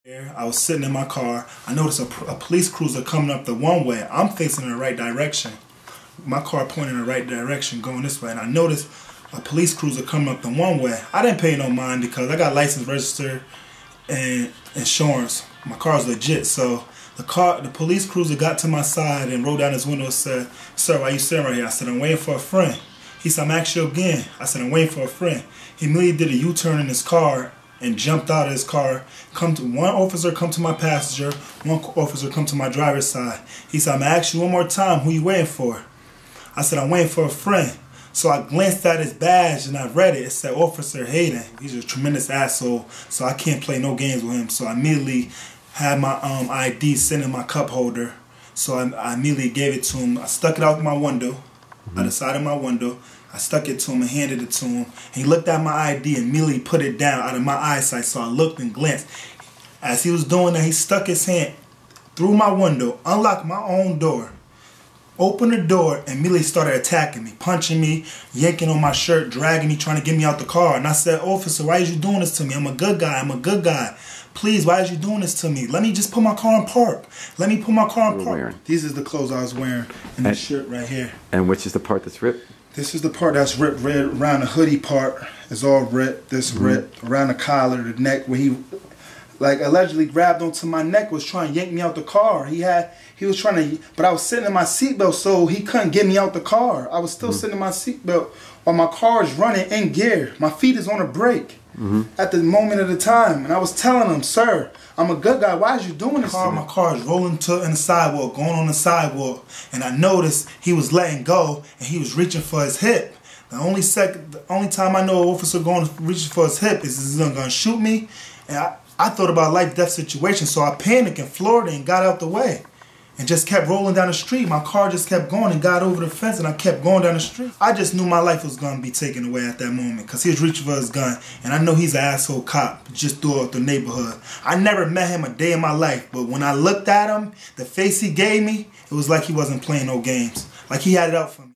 I was sitting in my car. I noticed a police cruiser coming up the one way. I'm facing in the right direction. My car pointing in the right direction, going this way. And I noticed a police cruiser coming up the one way. I didn't pay no mind because I got license, registered, and insurance. My car's legit. So the police cruiser got to my side and rolled down his window and said, "Sir, why you sitting right here?" I said, "I'm waiting for a friend." He said, "I'm asking you again." I said, "I'm waiting for a friend." He immediately did a U-turn in his car and jumped out of his car. One officer come to my passenger, one officer come to my driver's side. He said, "I'm gonna ask you one more time, who you waiting for?" I said, "I'm waiting for a friend." So I glanced at his badge and I read it. It said Officer Hayden. He's a tremendous asshole, so I can't play no games with him. So I immediately had my ID sitting in my cup holder. So I immediately gave it to him. I stuck it out my window, by the side of my window. I stuck it to him and handed it to him. He looked at my ID and immediately put it down out of my eyesight. So I looked and glanced. As he was doing that, he stuck his hand through my window, unlocked my own door, opened the door, and immediately started attacking me, punching me, yanking on my shirt, dragging me, trying to get me out the car. And I said, "Officer, why is you doing this to me? I'm a good guy. I'm a good guy. Please, why is you doing this to me? Let me just put my car in park. Let me put my car in park." These is the clothes I was wearing and this shirt right here. And which is the part that's ripped? This is the part that's ripped red. Around the hoodie part is all ripped. This ripped. Around the collar, the neck, where he like allegedly grabbed onto my neck, was trying to yank me out the car. He was trying to, but I was sitting in my seatbelt, so he couldn't get me out the car. I was still sitting in my seatbelt while my car is running in gear. My feet is on a brake at the moment of the time. And I was telling him, "Sir, I'm a good guy. Why is you doing this to me?" My car is rolling in the sidewalk, going on the sidewalk. And I noticed he was letting go and he was reaching for his hip. The only time I know an officer reaching for his hip is he's gonna shoot me. And I thought about a life-death situation, so I panicked and floored it and got out the way. And just kept rolling down the street. My car just kept going and got over the fence and I kept going down the street. I just knew my life was gonna be taken away at that moment because he was reaching for his gun. And I know he's an asshole cop just throughout the neighborhood. I never met him a day in my life, but when I looked at him, the face he gave me, it was like he wasn't playing no games. Like he had it out for me.